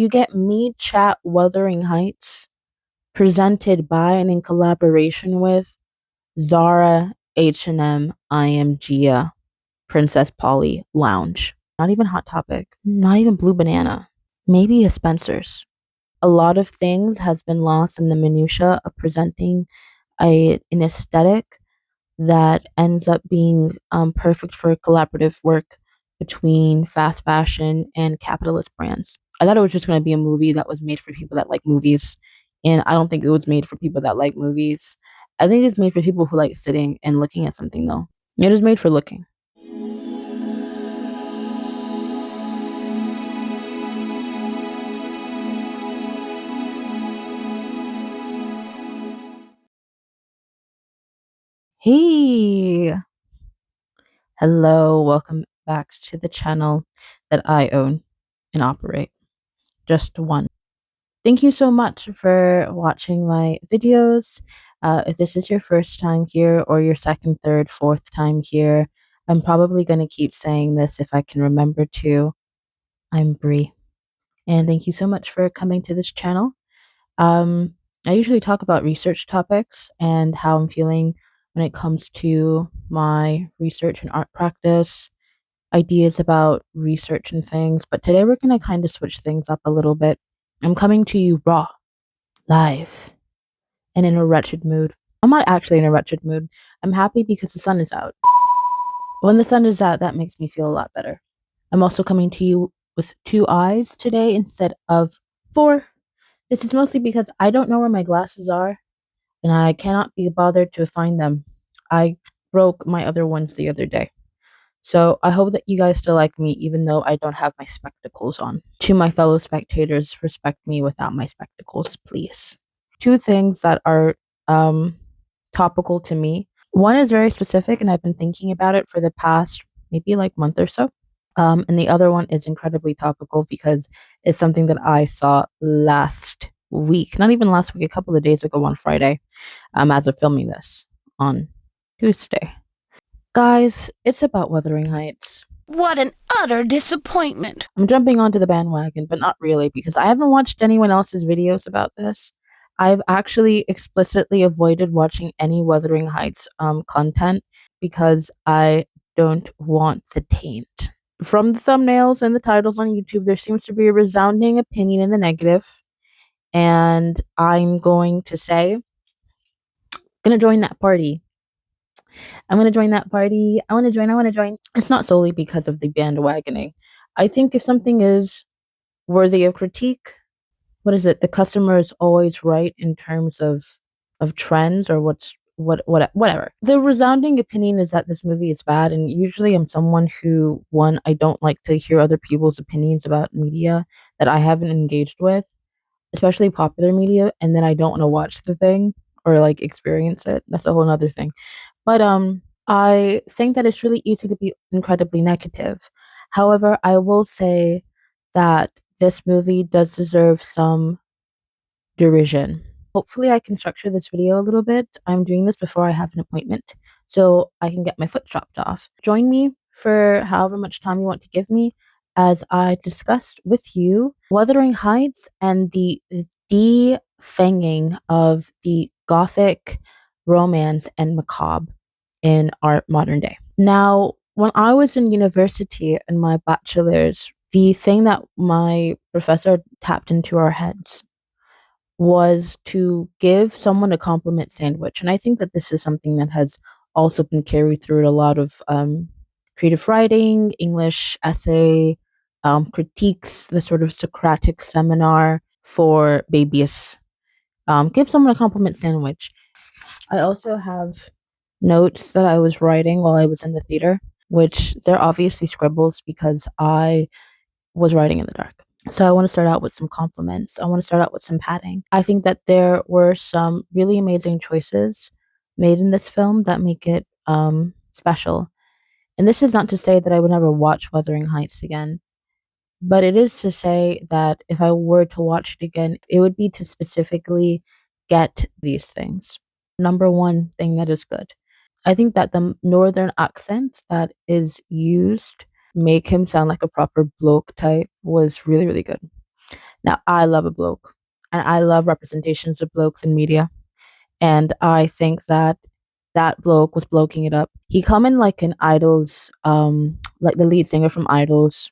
You get me chat Wuthering Heights, presented by and in collaboration with Zara, H&M, I Am Gia, Princess Polly, Lounge. Not even Hot Topic, not even Blue Banana, maybe a Spencer's. A lot of things has been lost in the minutia of presenting an aesthetic that ends up being perfect for collaborative work between fast fashion and capitalist brands. I thought it was just going to be a movie that was made for people that like movies, and I don't think it was made for people that like movies. I think it's made for people who like sitting and looking at something, though. It is made for looking. Hey, hello, welcome back to the channel that I own and operate. Just one. Thank you so much for watching my videos. If this is your first time here or your second, third, fourth time here, I'm probably going to keep saying this if I can remember to. I'm Brie, and thank you so much for coming to this channel. I usually talk about research topics and how I'm feeling when it comes to my research and art practice, ideas about research and things, but today we're going to kind of switch things up a little bit. I'm coming to you raw, live, and in a wretched mood. I'm not actually in a wretched mood. I'm happy because the sun is out. When the sun is out, that makes me feel a lot better. I'm also coming to you with 2 eyes today instead of 4. This is mostly because I don't know where my glasses are, and I cannot be bothered to find them. I broke my other ones the other day. So I hope that you guys still like me even though I don't have my spectacles on. To my fellow spectators, respect me without my spectacles, please. 2 things that are topical to me. One is very specific, and I've been thinking about it for the past maybe like month or so. And the other one is incredibly topical because it's something that I saw last week, not even last week, a couple of days ago on Friday, as of filming this on Tuesday. Guys, it's about Wuthering Heights. What an utter disappointment. I'm jumping onto the bandwagon, but not really, because I haven't watched anyone else's videos about this. I've actually explicitly avoided watching any Wuthering Heights content because I don't want the taint. From the thumbnails and the titles on YouTube, there seems to be a resounding opinion in the negative, and I'm going to say, gonna join that party. I'm gonna join that party. I wanna join. It's not solely because of the bandwagoning. I think if something is worthy of critique, what is it? The customer is always right in terms of trends or whatever. The resounding opinion is that this movie is bad, and usually I'm someone who, one, I don't like to hear other people's opinions about media that I haven't engaged with, especially popular media, and then I don't want to watch the thing or like experience it. That's a whole other thing. But I think that it's really easy to be incredibly negative. However, I will say that this movie does deserve some derision. Hopefully, I can structure this video a little bit. I'm doing this before I have an appointment, so I can get my foot chopped off. Join me for however much time you want to give me as I discussed with you Wuthering Heights and the defanging of the Gothic romance and macabre in our modern day. Now, when I was in university in my bachelor's, the thing that my professor tapped into our heads was to give someone a compliment sandwich. And I think that this is something that has also been carried through a lot of creative writing, English essay, critiques, the sort of Socratic seminar for babyists. Give someone a compliment sandwich. I also have notes that I was writing while I was in the theater, which they're obviously scribbles because I was writing in the dark. So I want to start out with some compliments. I want to start out with some patting. I think that there were some really amazing choices made in this film that make it special. And this is not to say that I would never watch Wuthering Heights again, but it is to say that if I were to watch it again, it would be to specifically get these things. Number one thing that is good. I think that the northern accent that is used make him sound like a proper bloke type was really, really good. Now, I love a bloke, and I love representations of blokes in media. And I think that that bloke was bloking it up. He come in like an Idols, like the lead singer from Idols.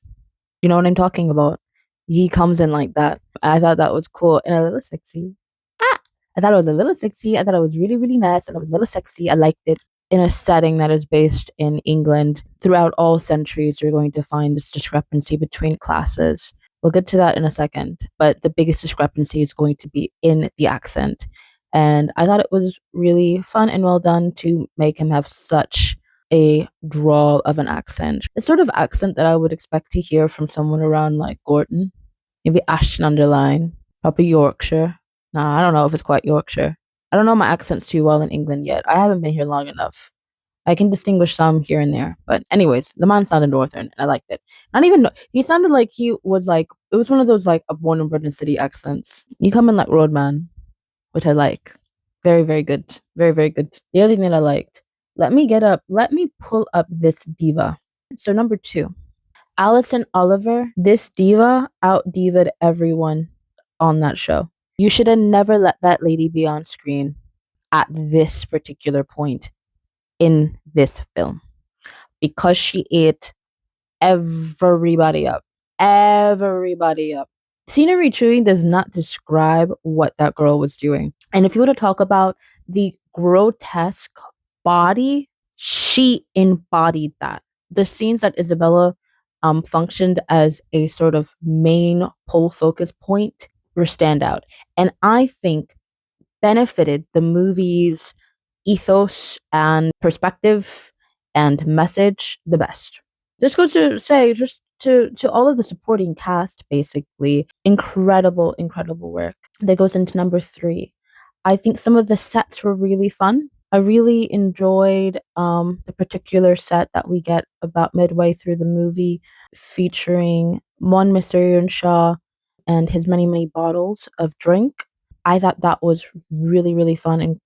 You know what I'm talking about? He comes in like that. I thought that was cool and a little sexy. Ah! I thought it was a little sexy. I thought it was really, really nice and it was a little sexy. I liked it. In a setting that is based in England, throughout all centuries, you're going to find this discrepancy between classes. We'll get to that in a second, but the biggest discrepancy is going to be in the accent. And I thought it was really fun and well done to make him have such a drawl of an accent. The sort of accent that I would expect to hear from someone around like Gorton, maybe Ashton Underline, probably Yorkshire. Nah, I don't know if it's quite Yorkshire. I don't know my accents too well in England yet. I haven't been here long enough. I can distinguish some here and there. But anyways, the man sounded northern and I liked it. Not even he sounded like he was like it was one of those like a born and bred in city accents. You come in like Roadman, which I like. Very, very good. Very, very good. The other thing that I liked. Let me pull up this diva. So number two, Alison Oliver. This diva out divaed everyone on that show. You should have never let that lady be on screen at this particular point in this film because she ate everybody up. Everybody up. Scenery chewing does not describe what that girl was doing. And if you were to talk about the grotesque body, she embodied that. The scenes that Isabella functioned as a sort of main pole focus point were standout. And I think benefited the movie's ethos and perspective and message the best. This goes to say just to all of the supporting cast, basically, incredible, incredible work. That goes into number three. I think some of the sets were really fun. I really enjoyed the particular set that we get about midway through the movie, featuring Mon Mr. Shaw and his many, many bottles of drink. I thought that was really, really fun and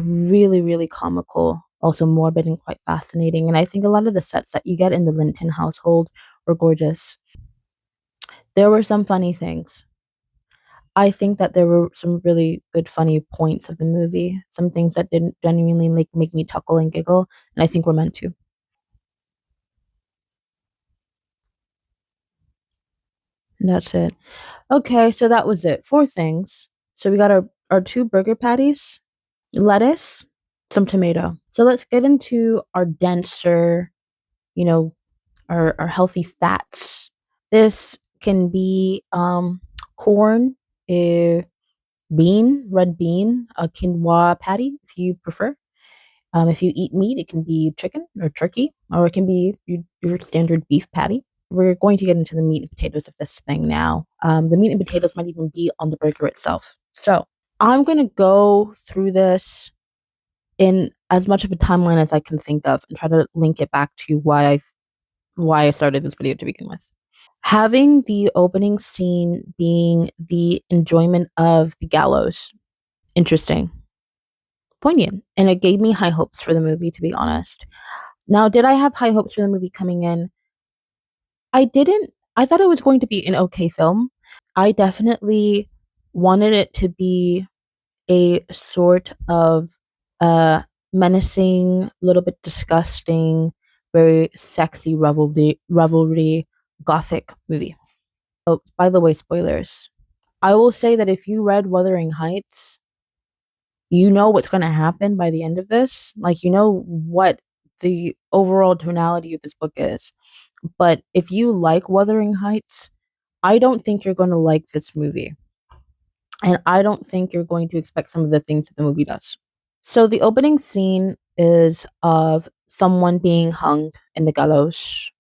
really, really comical, also morbid and quite fascinating. And I think a lot of the sets that you get in the Linton household were gorgeous. There were some funny things. I think that there were some really good funny points of the movie, some things that didn't genuinely like make me chuckle and giggle, and I think we're meant to. And that's it. Okay, so that was it. Four things. So we got our two burger patties, lettuce, some tomato. So let's get into our denser, you know, our healthy fats. This can be corn, a bean, red bean, a quinoa patty if you prefer. If you eat meat, it can be chicken or turkey, or it can be your standard beef patty. We're going to get into the meat and potatoes of this thing now. The meat and potatoes might even be on the burger itself. So I'm going to go through this in as much of a timeline as I can think of and try to link it back to why I started this video to begin with. Having the opening scene being the enjoyment of the gallows, interesting, poignant, and it gave me high hopes for the movie, to be honest. Now, did I have high hopes for the movie coming in? I didn't. I thought it was going to be an okay film. I definitely wanted it to be a sort of menacing, a little bit disgusting, very sexy revelry gothic movie. Oh, by the way, spoilers. I will say that if you read Wuthering Heights, you know what's going to happen by the end of this. Like, you know what the overall tonality of this book is. But if you like Wuthering Heights, I don't think you're going to like this movie. And I don't think you're going to expect some of the things that the movie does. So the opening scene is of someone being hung in the gallows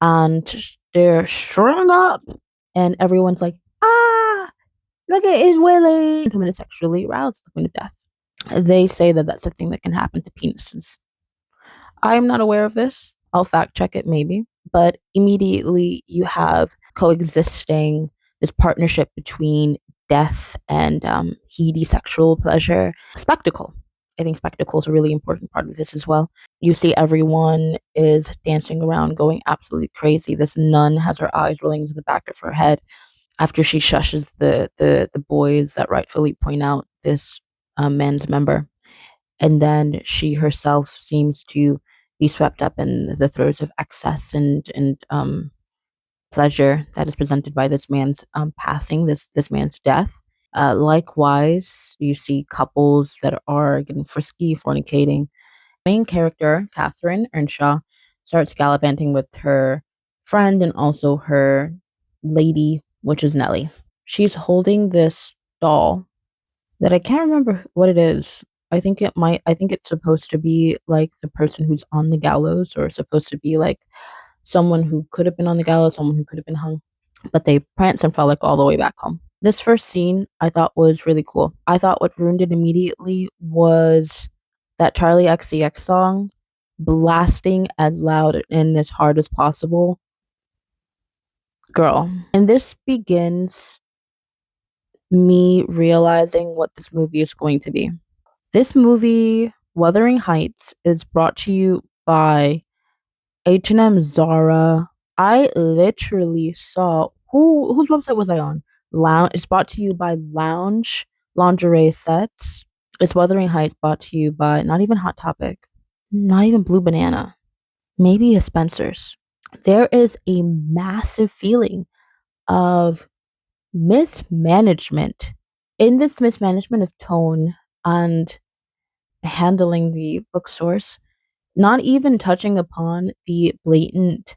and they're strung up and everyone's like, ah, look at his willy. Gentleman is sexually aroused at the point of death. They say that that's a thing that can happen to penises. I am not aware of this. I'll fact check it maybe. But immediately you have coexisting this partnership between death and heady sexual pleasure. Spectacle. I think spectacle is a really important part of this as well. You see everyone is dancing around, going absolutely crazy. This nun has her eyes rolling into the back of her head. after she shushes the boys that rightfully point out this man's member. And then she herself seems to be swept up in the throes of excess and pleasure that is presented by this man's passing, this man's death. Likewise, you see couples that are getting frisky, fornicating. Main character, Catherine Earnshaw, starts gallivanting with her friend and also her lady, which is Nellie. She's holding this doll that I can't remember what it is. I think it's supposed to be like the person who's on the gallows, or supposed to be like someone who could have been on the gallows, someone who could have been hung, but they prance and frolic all the way back home. This first scene I thought was really cool. I thought what ruined it immediately was that Charlie XCX song blasting as loud and as hard as possible. Girl. And this begins me realizing what this movie is going to be. This movie, Wuthering Heights, is brought to you by H&M, Zara. I literally saw whose website was I on? Lounge. It's brought to you by Lounge Lingerie Sets. It's Wuthering Heights, brought to you by not even Hot Topic, not even Blue Banana, maybe a Spencer's. There is a massive feeling of mismanagement. In this mismanagement of tone and handling the book source, not even touching upon the blatant,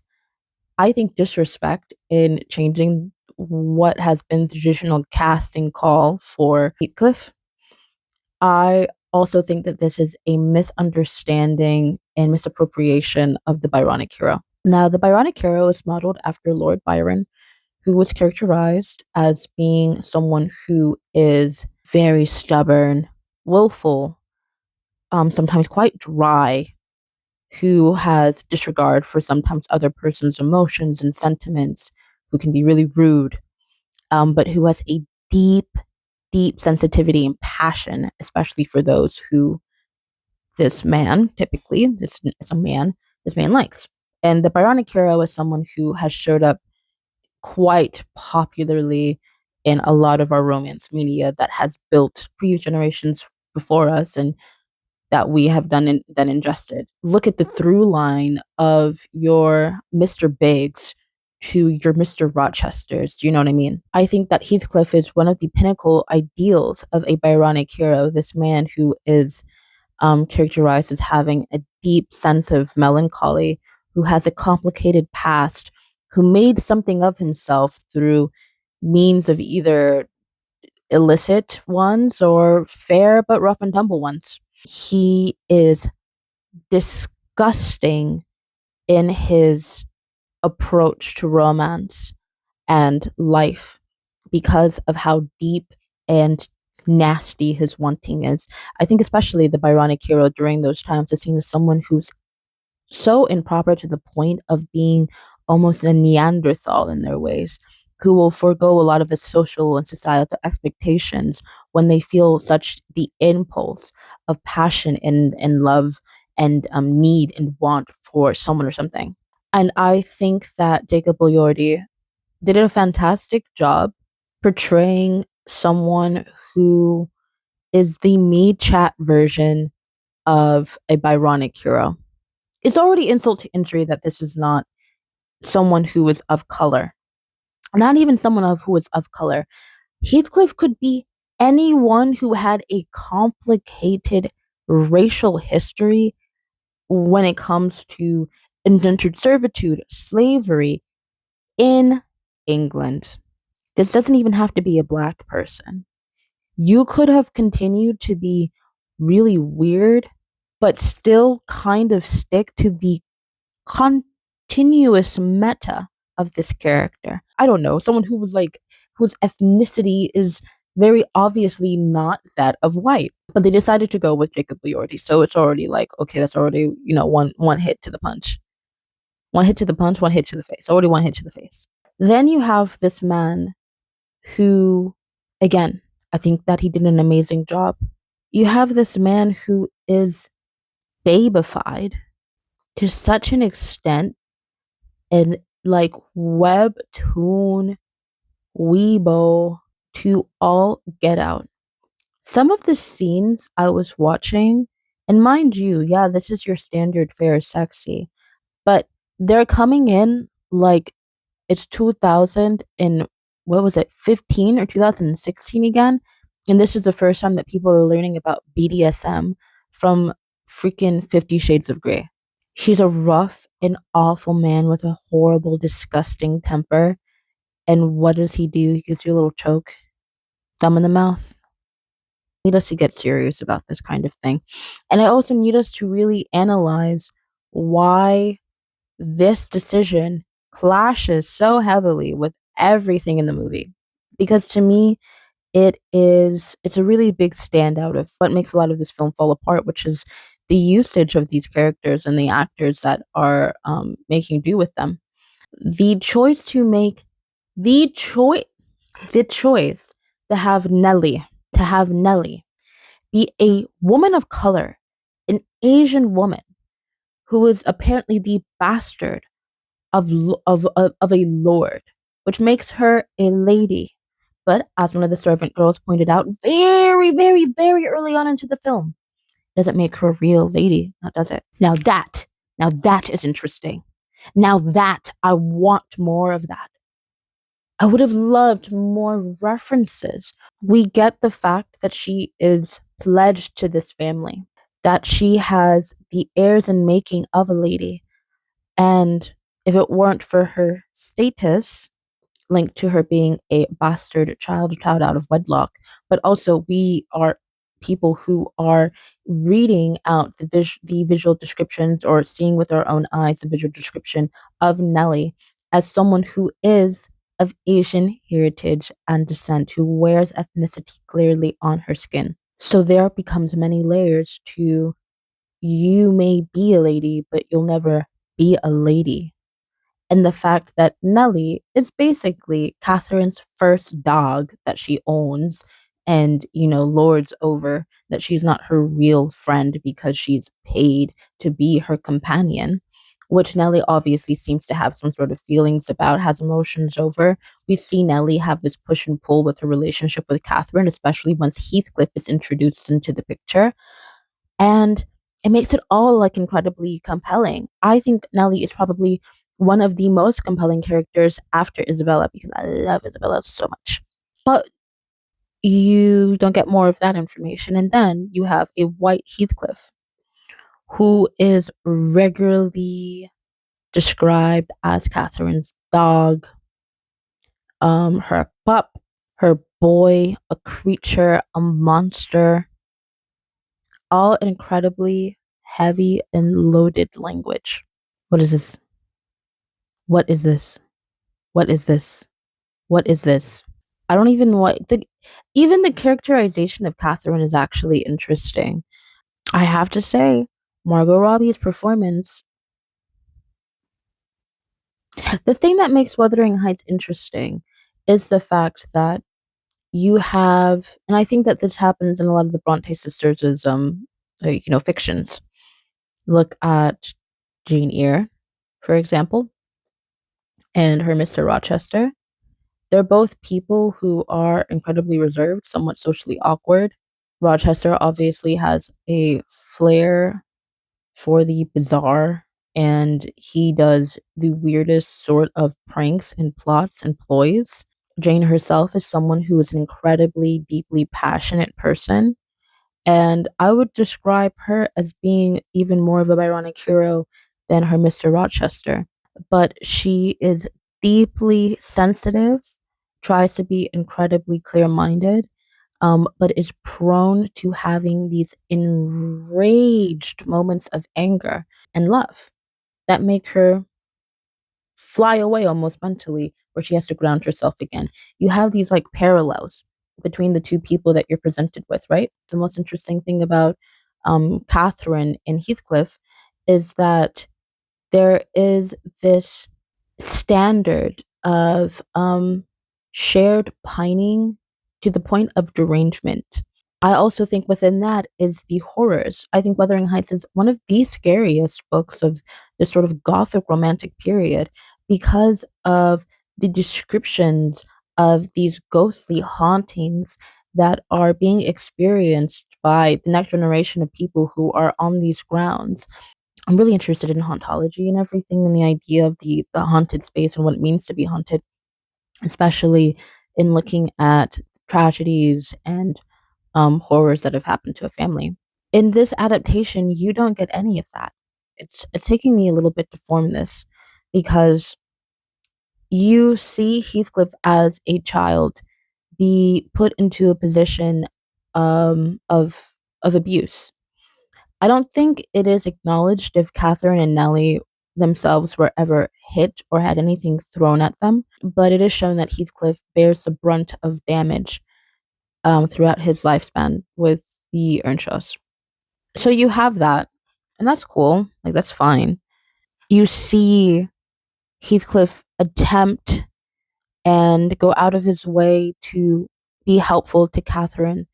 I think, disrespect in changing what has been the traditional casting call for Heathcliff. I also think that this is a misunderstanding and misappropriation of the Byronic hero. Now, the Byronic hero is modeled after Lord Byron, who was characterized as being someone who is very stubborn, willful, sometimes quite dry, who has disregard for sometimes other person's emotions and sentiments, who can be really rude, but who has a deep, deep sensitivity and passion, especially for those who this man, typically, this is a man, this man likes. And the Byronic hero is someone who has showed up quite popularly in a lot of our romance media that has built previous generations before us and that we have then ingested. Look at the through line of your Mr. Biggs to your Mr. Rochesters. Do you know what I mean? I think that Heathcliff is one of the pinnacle ideals of a Byronic hero, this man who is characterized as having a deep sense of melancholy, who has a complicated past, who made something of himself through means of either illicit ones or fair but rough and tumble ones. He is disgusting in his approach to romance and life because of how deep and nasty his wanting is. I think especially the Byronic hero during those times is seen as someone who's so improper to the point of being almost a Neanderthal in their ways, who will forego a lot of the social and societal expectations when they feel such the impulse of passion and love and need and want for someone or something. And I think that Jacob Elordi did a fantastic job portraying someone who is the me chat version of a Byronic hero. It's already insult to injury that this is not someone who is of color, not even someone who is of color. Heathcliff could be anyone who had a complicated racial history when it comes to indentured servitude, slavery in England. This doesn't even have to be a black person. You could have continued to be really weird, but still kind of stick to the continuous meta of this character. I don't know, someone who was like, whose ethnicity is very obviously not that of white, but they decided to go with Jacob Elordi. So it's already like, okay, that's already, one hit to the punch. One hit to the punch, one hit to the face. Already one hit to the face. Then you have this man who, again, I think that he did an amazing job. You have this man who is babified to such an extent and like webtoon weebo to all get out. Some of the scenes I was watching, and mind you, yeah, this is your standard fare sexy, but they're coming in like it's 2000 and what was it, 15 or 2016 again? And this is the first time that people are learning about BDSM from freaking 50 Shades of Grey. He's a rough and awful man with a horrible, disgusting temper. And what does he do? He gives you a little choke, thumb in the mouth. Need us to get serious about this kind of thing. And I also need us to really analyze why this decision clashes so heavily with everything in the movie. Because to me, it's a really big standout of what makes a lot of this film fall apart, which is the usage of these characters and the actors that are making do with them. The choice to make the choice the choice to have Nellie be a woman of color, an Asian woman who is apparently the bastard of a lord, which makes her a lady. But as one of the servant girls pointed out very, very, very early on into the film, doesn't make her a real lady, now does it? Now that is interesting. Now that I want more of that. I would have loved more references. We get the fact that she is pledged to this family, that she has the heirs and making of a lady. And if it weren't for her status linked to her being a bastard child, a child out of wedlock, but also we are people who are reading out the visual descriptions or seeing with our own eyes the visual description of Nellie as someone who is of Asian heritage and descent, who wears ethnicity clearly on her skin. So there becomes many layers to you may be a lady, but you'll never be a lady. And the fact that Nellie is basically Catherine's first dog that she owns and, lords over, that she's not her real friend because she's paid to be her companion, which Nellie obviously seems to have some sort of feelings about, has emotions over. We see Nellie have this push and pull with her relationship with Catherine, especially once Heathcliff is introduced into the picture. And it makes it all like incredibly compelling. I think Nellie is probably one of the most compelling characters after Isabella because I love Isabella so much. But you don't get more of that information. And then you have a white Heathcliff who is regularly described as Catherine's dog, her pup, her boy, a creature, a monster, all incredibly heavy and loaded language. What is this? What is this? What is this? What is this? I don't even know even the characterization of Catherine is actually interesting. I have to say, Margot Robbie's performance, the thing that makes Wuthering Heights interesting is the fact that you have, and I think that this happens in a lot of the Bronte sisters' fictions. Look at Jane Eyre, for example, and her Mr. Rochester. They're both people who are incredibly reserved, somewhat socially awkward. Rochester obviously has a flair for the bizarre, and he does the weirdest sort of pranks and plots and ploys. Jane herself is someone who is an incredibly deeply passionate person, and I would describe her as being even more of a Byronic hero than her Mr. Rochester. But she is deeply sensitive, tries to be incredibly clear minded, but is prone to having these enraged moments of anger and love that make her fly away almost mentally, where she has to ground herself again. You have these like parallels between the two people that you're presented with, right? The most interesting thing about Catherine and Heathcliff is that there is this standard of shared pining to the point of derangement. I also think within that is the horrors. I think Wuthering Heights is one of the scariest books of this sort of gothic romantic period because of the descriptions of these ghostly hauntings that are being experienced by the next generation of people who are on these grounds. I'm really interested in hauntology and everything, and the idea of the haunted space and what it means to be haunted, especially in looking at tragedies and horrors that have happened to a family. In this adaptation, you don't get any of that. It's taking me a little bit to form this because you see Heathcliff as a child be put into a position of abuse. I don't think it is acknowledged if Catherine and Nellie themselves were ever hit or had anything thrown at them, but it is shown that Heathcliff bears the brunt of damage throughout his lifespan with the Earnshaws. So you have that, and that's cool. Like, that's fine. You see Heathcliff attempt and go out of his way to be helpful to Catherine.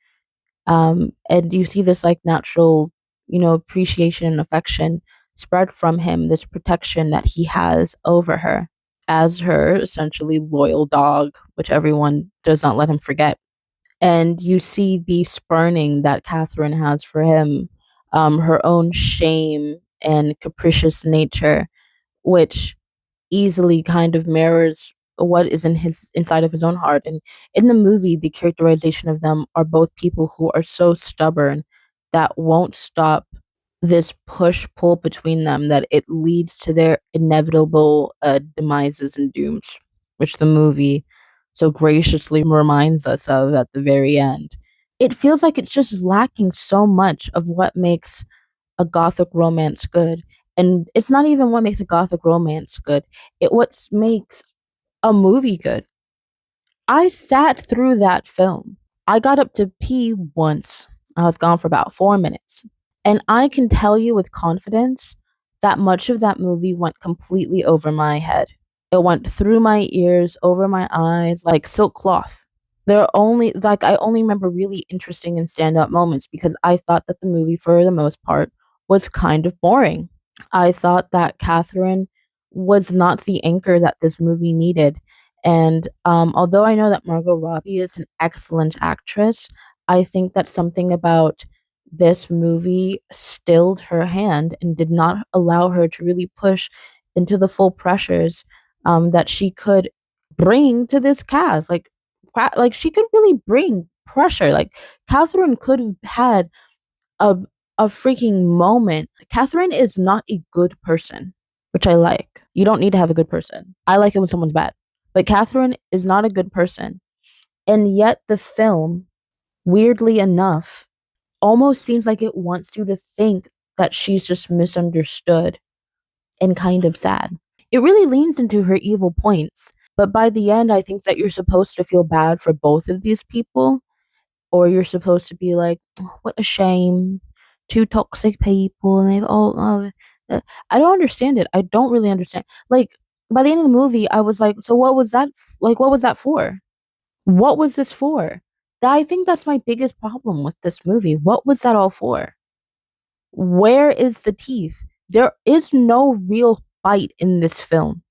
And you see this like natural, appreciation and affection spread from him, this protection that he has over her as her essentially loyal dog, which everyone does not let him forget. And you see the spurning that Catherine has for him, her own shame and capricious nature, which easily kind of mirrors what is in his inside of his own heart. And in the movie, the characterization of them are both people who are so stubborn that won't stop this push pull between them that it leads to their inevitable demises and dooms, which the movie so graciously reminds us of at the very end. It feels like it's just lacking so much of what makes a gothic romance good. And it's not even what makes a gothic romance good. It what makes a movie good. I sat through that film. I got up to pee once. I was gone for about 4 minutes. And I can tell you with confidence that much of that movie went completely over my head. It went through my ears, over my eyes, like silk cloth. There are only, like, I only remember really interesting and standout moments because I thought that the movie, for the most part, was kind of boring. I thought that Catherine was not the anchor that this movie needed. And although I know that Margot Robbie is an excellent actress, I think that something about this movie stilled her hand and did not allow her to really push into the full pressures that she could bring to this cast. Like she could really bring pressure. Like Catherine could have had a a freaking moment. Catherine is not a good person, which I like. You don't need to have a good person. I like it when someone's bad. But Catherine is not a good person. And yet the film, weirdly enough, almost seems like it wants you to think that she's just misunderstood and kind of sad. It really leans into her evil points. But by the end, I think that you're supposed to feel bad for both of these people, or you're supposed to be like, "Oh, what a shame, two toxic people, and they've all." I don't understand it. I don't really understand. Like by the end of the movie, I was like, "So what was that? Like, what was that for? What was this for?" I think that's my biggest problem with this movie. What was that all for? Where is the teeth? There is no real fight in this film.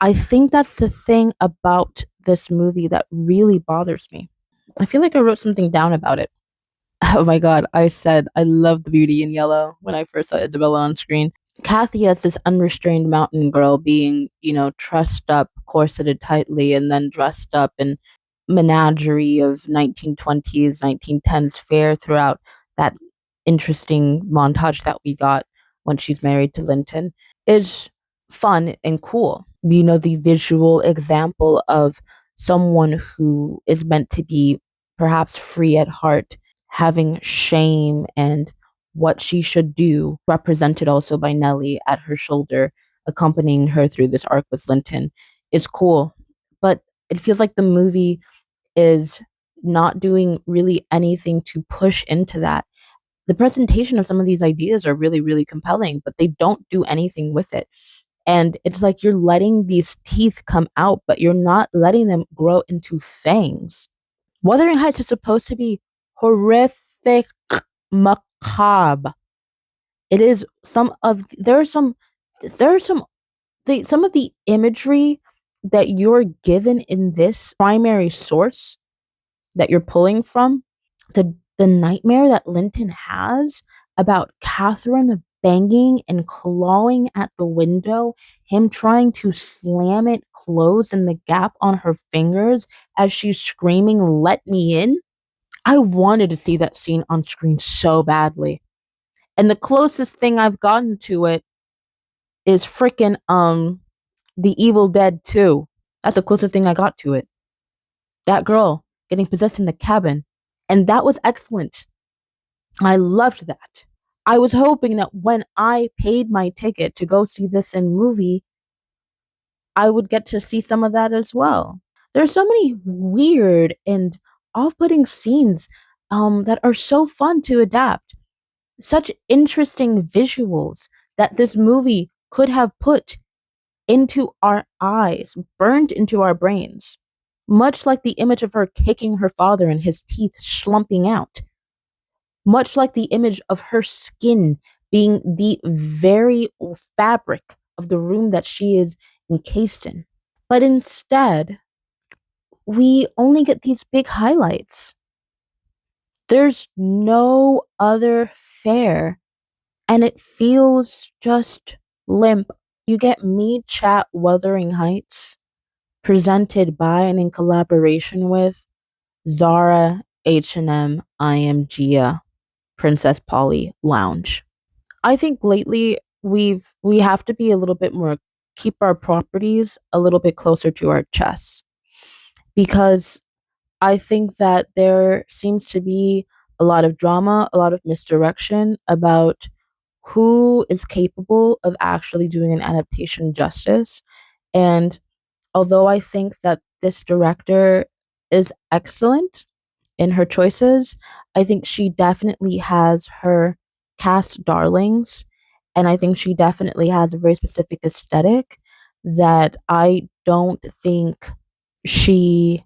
I think that's the thing about this movie that really bothers me. I feel like I wrote something down about it. Oh my god, I said I love the beauty in yellow when I first saw Isabella on screen. Kathy as this unrestrained mountain girl being, trussed up, corseted tightly, and then dressed up in menagerie of 1920s, 1910s fare throughout that interesting montage that we got when she's married to Linton is fun and cool. The visual example of someone who is meant to be perhaps free at heart, having shame and what she should do, represented also by Nellie at her shoulder, accompanying her through this arc with Linton, is cool. But it feels like the movie is not doing really anything to push into that. The presentation of some of these ideas are really, really compelling, but they don't do anything with it. And it's like you're letting these teeth come out, but you're not letting them grow into fangs. Wuthering Heights is supposed to be horrific, macabre. It is some of there are some the some of the imagery that you're given in this primary source that you're pulling from, the nightmare that Linton has about Catherine banging and clawing at the window, him trying to slam it closed and the gap on her fingers as she's screaming, "Let me in." I wanted to see that scene on screen so badly. And the closest thing I've gotten to it is freaking The Evil Dead 2. That's the closest thing I got to it. That girl getting possessed in the cabin. And that was excellent. I loved that. I was hoping that when I paid my ticket to go see this in movie, I would get to see some of that as well. There's so many weird and off-putting scenes that are so fun to adapt. Such interesting visuals that this movie could have put into our eyes, burned into our brains. Much like the image of her kicking her father and his teeth slumping out. Much like the image of her skin being the very fabric of the room that she is encased in. But instead, we only get these big highlights. There's no other fare, and it feels just limp. You get me chat Wuthering Heights, presented by and in collaboration with Zara, H&M, I Am Gia, Princess Polly Lounge. I think lately we have to be a little bit more, keep our properties a little bit closer to our chests, because I think that there seems to be a lot of drama, a lot of misdirection about who is capable of actually doing an adaptation justice. And although I think that this director is excellent in her choices, I think she definitely has her cast darlings. And I think she definitely has a very specific aesthetic that I don't think she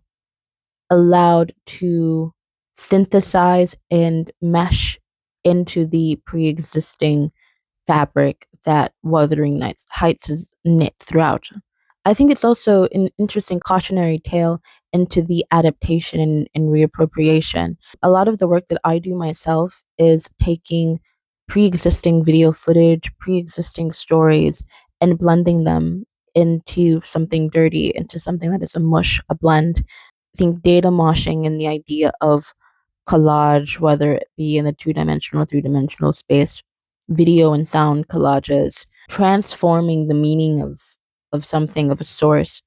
allowed to synthesize and mesh into the pre-existing fabric that Heights is knit throughout. I think it's also an interesting cautionary tale into the adaptation and reappropriation. A lot of the work that I do myself is taking pre-existing video footage, pre-existing stories, and blending them into something dirty, into something that is a mush, a blend. I think data moshing and the idea of collage, whether it be in the two-dimensional or three-dimensional space, video and sound collages, transforming the meaning of something, of a source,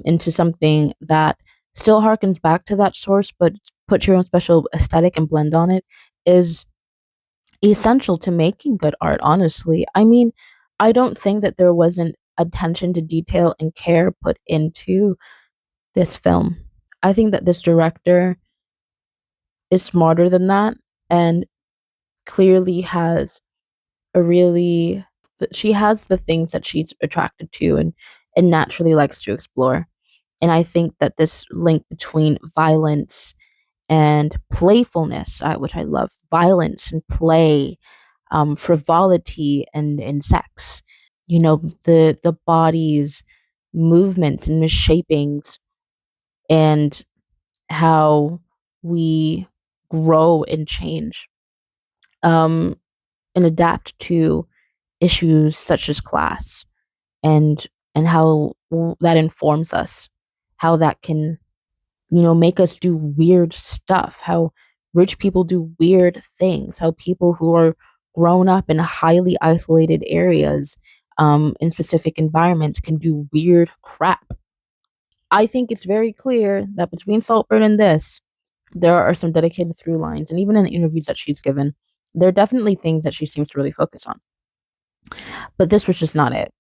into something that still harkens back to that source, but put your own special aesthetic and blend on it, is essential to making good art, honestly. I mean, I don't think that there wasn't attention to detail and care put into this film. I think that this director is smarter than that and clearly has a really she has the things that she's attracted to and naturally likes to explore. And I think that this link between violence and playfulness, which I love, violence and play, frivolity and sex, the body's movements and misshapings, and how we grow and change, um, and adapt to issues such as class, and how that informs us, how that can make us do weird stuff, how rich people do weird things, how people who are grown up in highly isolated areas, in specific environments, can do weird crap. I think it's very clear that between Saltburn and this, there are some dedicated through lines, and even in the interviews that she's given, there are definitely things that she seems to really focus on. But this was just not it.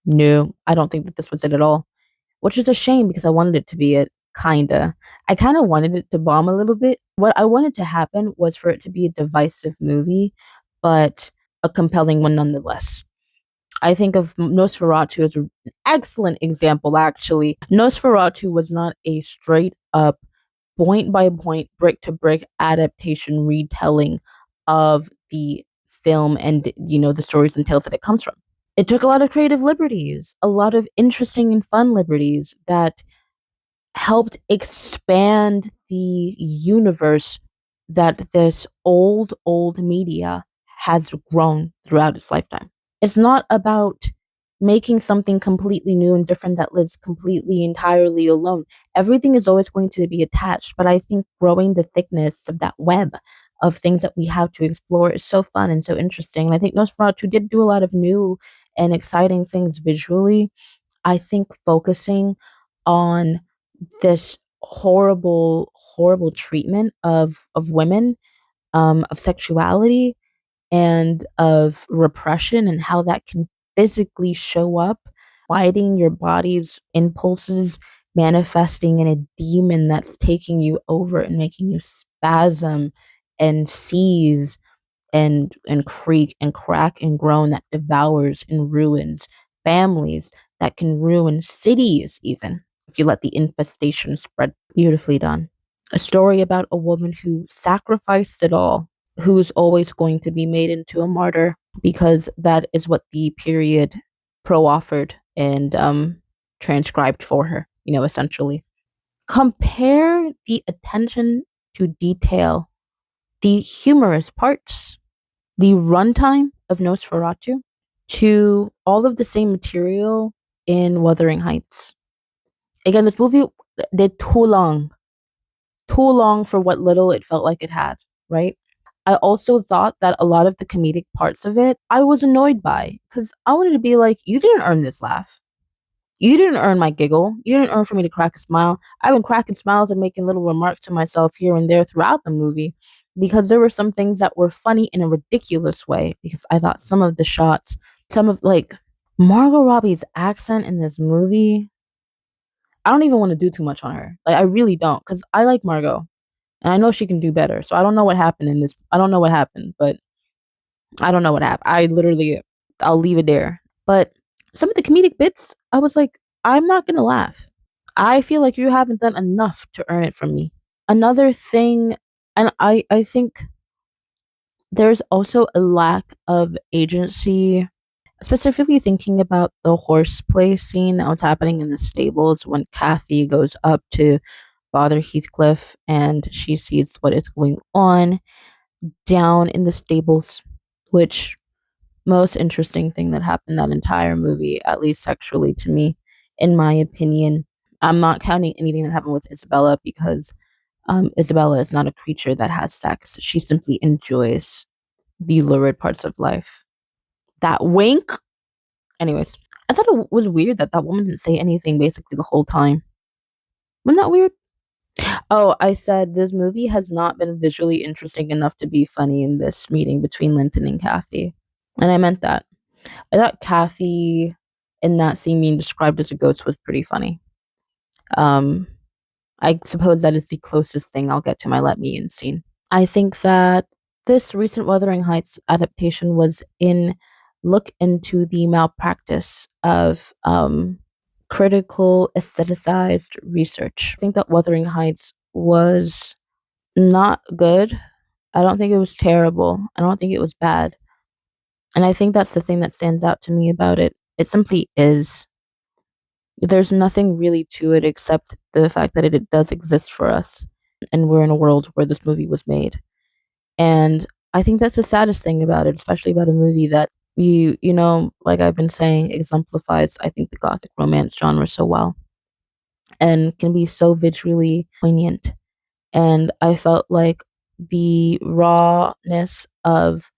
No, I don't think that this was it at all, which is a shame because I wanted it to be it, kinda. I kind of wanted it to bomb a little bit. What I wanted to happen was for it to be a divisive movie, but a compelling one nonetheless. I think of Nosferatu as an excellent example, actually. Nosferatu was not a straight up, point by point, brick to brick adaptation retelling of the film and, the stories and tales that it comes from. It took a lot of creative liberties, a lot of interesting and fun liberties that helped expand the universe that this old media has grown throughout its lifetime. It's not about making something completely new and different that lives completely entirely alone. Everything is always going to be attached, but I think growing the thickness of that web of things that we have to explore is so fun and so interesting. And I think Nosferatu did do a lot of new and exciting things visually. I think focusing on this horrible treatment of women, of sexuality, and of repression, and how that can physically show up, fighting your body's impulses, manifesting in a demon that's taking you over and making you spasm and seize and creak and crack and groan, that devours and ruins families, that can ruin cities even if you let the infestation spread. Beautifully done. A story about a woman who sacrificed it all, who's always going to be made into a martyr because that is what the period pro offered and transcribed for her, essentially. Compare the attention to detail, the humorous parts, the runtime of Nosferatu to all of the same material in Wuthering Heights. Again, this movie did too long for what little it felt like it had, right? I also thought that a lot of the comedic parts of it I was annoyed by because I wanted to be like, you didn't earn this laugh. You didn't earn my giggle. You didn't earn for me to crack a smile. I've been cracking smiles and making little remarks to myself here and there throughout the movie because there were some things that were funny in a ridiculous way. Because I thought some of the shots, some of like Margot Robbie's accent in this movie, I don't even want to do too much on her. Like, I really don't because I like Margot and I know she can do better. So I don't know what happened in this. I don't know what happened, but I don't know what happened. I'll leave it there. But some of the comedic bits, I was like, I'm not going to laugh. I feel like you haven't done enough to earn it from me. Another thing, and I think there's also a lack of agency, specifically thinking about the horseplay scene that was happening in the stables when Kathy goes up to Father Heathcliff and she sees what is going on down in the stables, which most interesting thing that happened that entire movie, at least sexually to me, in my opinion. I'm not counting anything that happened with Isabella because Isabella is not a creature that has sex. She simply enjoys the lurid parts of life. That wink. Anyways, I thought it was weird that that woman didn't say anything basically the whole time. Wasn't that weird? Oh, I said this movie has not been visually interesting enough to be funny in this meeting between Linton and Kathy. And I meant that. I thought Kathy in that scene being described as a ghost was pretty funny. Um, I suppose that is the closest thing I'll get to my Let Me In scene. I think that this recent Wuthering Heights adaptation was in look into the malpractice of critical aestheticized research. I think that Wuthering Heights was not good. I don't think it was terrible. I don't think it was bad. And I think that's the thing that stands out to me about it. It simply is. There's nothing really to it except the fact that it does exist for us. And we're in a world where this movie was made. And I think that's the saddest thing about it, especially about a movie that like I've been saying, exemplifies, I think, the gothic romance genre so well and can be so visually poignant. And I felt like the rawness of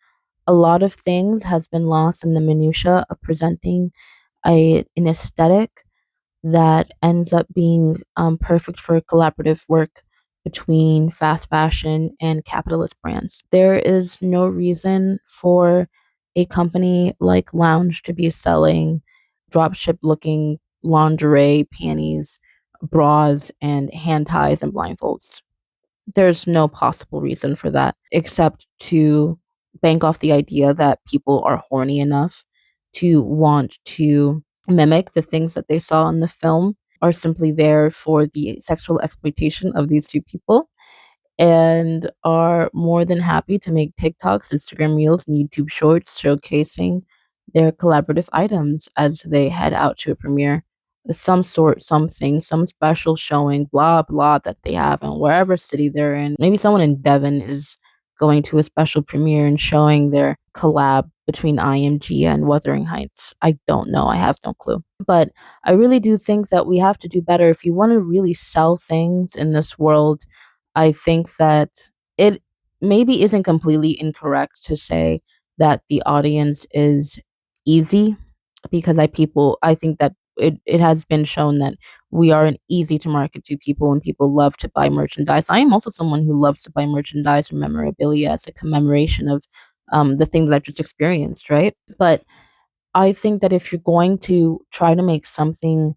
a lot of things has been lost in the minutia of presenting an aesthetic that ends up being perfect for collaborative work between fast fashion and capitalist brands. There is no reason for a company like Lounge to be selling dropship looking lingerie, panties, bras, and hand ties and blindfolds. There's no possible reason for that except to bank off the idea that people are horny enough to want to mimic the things that they saw in the film, are simply there for the sexual exploitation of these two people, and are more than happy to make TikToks, Instagram Reels, and YouTube Shorts showcasing their collaborative items as they head out to a premiere. Some sort, something, some special showing, blah, blah, that they have in wherever city they're in. Maybe someone in Devon is going to a special premiere and showing their collab between IMG and Wuthering Heights. I don't know. I have no clue. But I really do think that we have to do better if you want to really sell things in this world. I think that it maybe isn't completely incorrect to say that the audience is easy because I think that it has been shown that we are an easy to market to people and people love to buy merchandise. I am also someone who loves to buy merchandise or memorabilia as a commemoration of the things that I've just experienced, right? But I think that if you're going to try to make something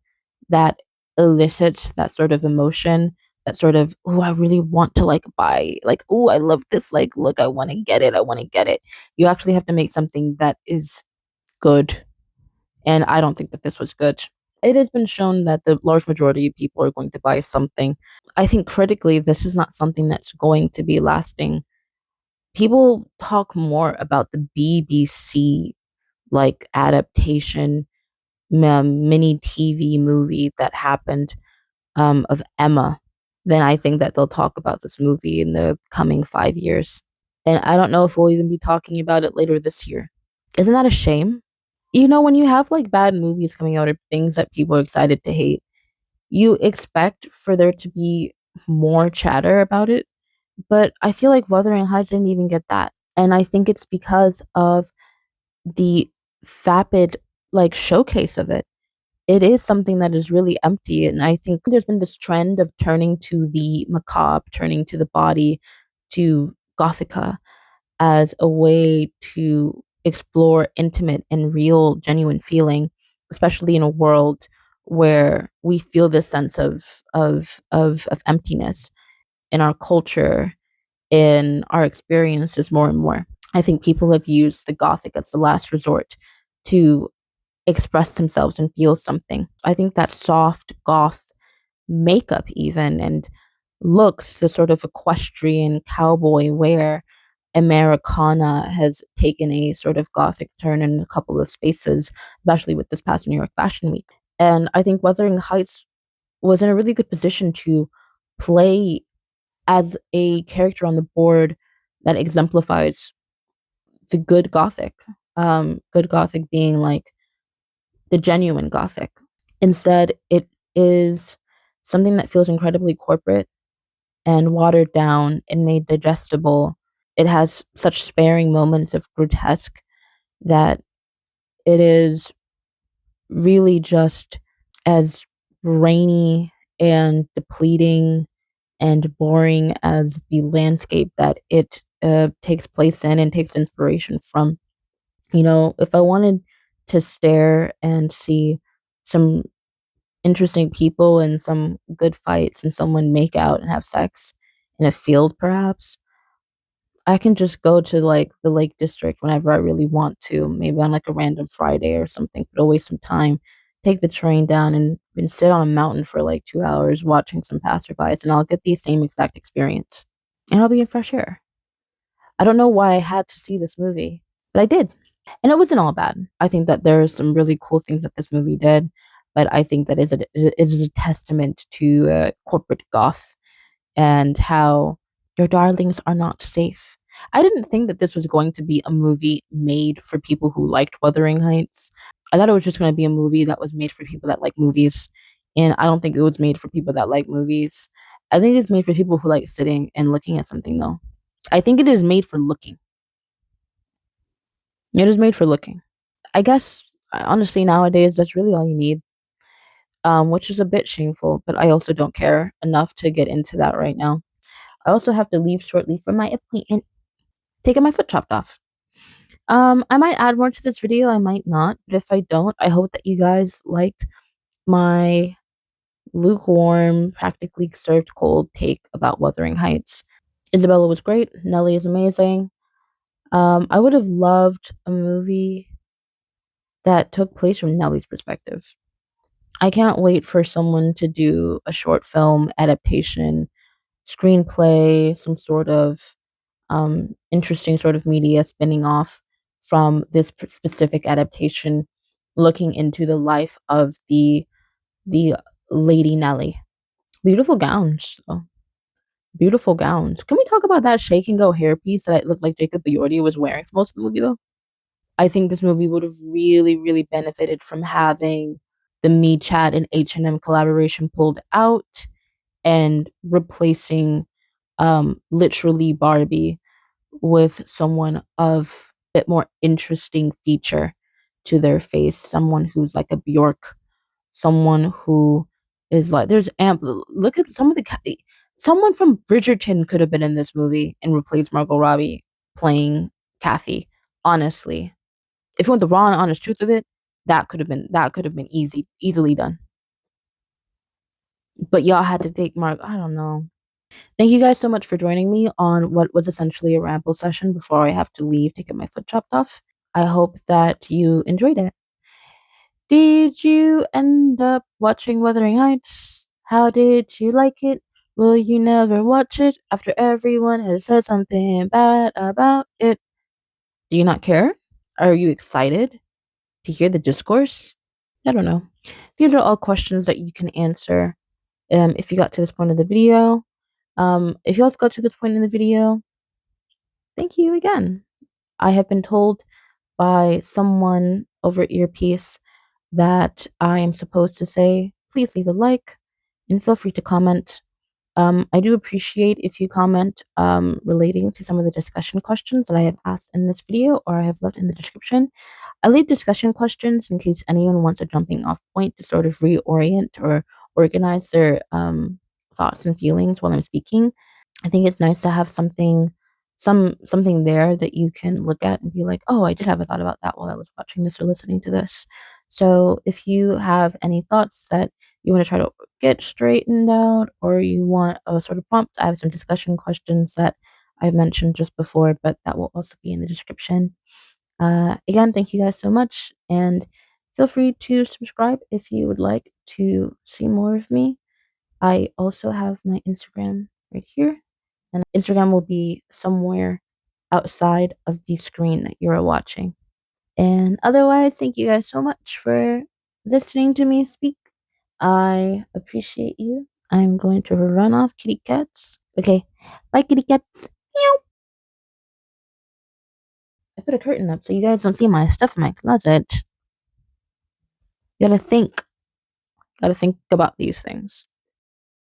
that elicits that sort of emotion, that sort of, oh, I really want to like buy, like, oh, I love this, like, look, I want to get it, I want to get it. You actually have to make something that is good. And I don't think that this was good. It has been shown that the large majority of people are going to buy something. I think critically, this is not something that's going to be lasting. People talk more about the BBC like adaptation mini TV movie that happened of Emma, then I think that they'll talk about this movie in the coming 5 years. And I don't know if we'll even be talking about it later this year. Isn't that a shame? You know, when you have like bad movies coming out or things that people are excited to hate, you expect for there to be more chatter about it. But I feel like Wuthering Heights didn't even get that. And I think it's because of the vapid like showcase of it. It is something that is really empty. And I think there's been this trend of turning to the macabre, turning to the body, to gothica as a way to explore intimate and real, genuine feeling, especially in a world where we feel this sense of emptiness in our culture, in our experiences more and more. I think people have used the gothic as the last resort to express themselves and feel something. I think that soft goth makeup, even and looks, the sort of equestrian cowboy wear, Americana has taken a sort of gothic turn in a couple of spaces, especially with this past New York Fashion Week. And I think Wuthering Heights was in a really good position to play as a character on the board that exemplifies the good gothic. Good gothic being like the genuine gothic. Instead, it is something that feels incredibly corporate and watered down and made digestible. It has such sparing moments of grotesque that it is really just as rainy and depleting and boring as the landscape that it takes place in and takes inspiration from. You know, if I wanted to stare and see some interesting people and some good fights and someone make out and have sex in a field, perhaps, I can just go to like the Lake District whenever I really want to, maybe on like a random Friday or something, but I'll waste some time, take the train down and sit on a mountain for like 2 hours watching some passerbys, and I'll get the same exact experience. And I'll be in fresh air. I don't know why I had to see this movie, but I did. And it wasn't all bad. I think that there are some really cool things that this movie did, but I think that it is a testament to corporate goth and how your darlings are not safe. I didn't think that this was going to be a movie made for people who liked Wuthering Heights. I thought it was just going to be a movie that was made for people that like movies. And I don't think it was made for people that like movies. I think it's made for people who like sitting and looking at something, though. I think it is made for looking. It is made for looking. I guess, honestly, nowadays, that's really all you need, which is a bit shameful, but I also don't care enough to get into that right now. I also have to leave shortly for my appointment, taking my foot chopped off. I might add more to this video, I might not, but if I don't, I hope that you guys liked my lukewarm, practically served cold take about Wuthering Heights. Isabella was great, Nellie is amazing. I would have loved a movie that took place from Nellie's perspective. I can't wait for someone to do a short film adaptation, screenplay, some sort of interesting sort of media spinning off from this specific adaptation, looking into the life of the Lady Nellie. Beautiful gowns, though. Beautiful gowns. Can we talk about that shake and go hairpiece that it looked like Jacob Elordi was wearing for most of the movie, though? I think this movie would have really, really benefited from having the Me Chat and H&M collaboration pulled out and replacing literally Barbie with someone of a bit more interesting feature to their face, someone who's like a Bjork, someone who is like there's ample look at some of the someone from Bridgerton could have been in this movie and replaced Margot Robbie playing Kathy. Honestly, if you want the raw and honest truth of it, that could have been easily done. But y'all had to take Mark. I don't know. Thank you guys so much for joining me on what was essentially a ramble session before I have to leave to get my foot chopped off. I hope that you enjoyed it. Did you end up watching Wuthering Heights? How did you like it? Will you never watch it after everyone has said something bad about it? Do you not care? Are you excited to hear the discourse? I don't know. These are all questions that you can answer if you got to this point of the video. If you also got to this point in the video, thank you again. I have been told by someone over earpiece that I am supposed to say, please leave a like and feel free to comment. I do appreciate if you comment relating to some of the discussion questions that I have asked in this video or I have left in the description. I leave discussion questions in case anyone wants a jumping off point to sort of reorient or organize their thoughts and feelings while I'm speaking. I think it's nice to have something there that you can look at and be like, oh, I did have a thought about that while I was watching this or listening to this. So if you have any thoughts that you want to try to get straightened out or you want a sort of prompt, I have some discussion questions that I've mentioned just before, but that will also be in the description. Again, thank you guys so much, and feel free to subscribe if you would like to see more of me. I also have my Instagram right here, and Instagram will be somewhere outside of the screen that you're watching. And otherwise, thank you guys so much for listening to me speak. I appreciate you. I'm going to run off, kitty cats. Okay, bye, kitty cats. Meow. I put a curtain up so you guys don't see my stuff in my closet. You gotta think about these things.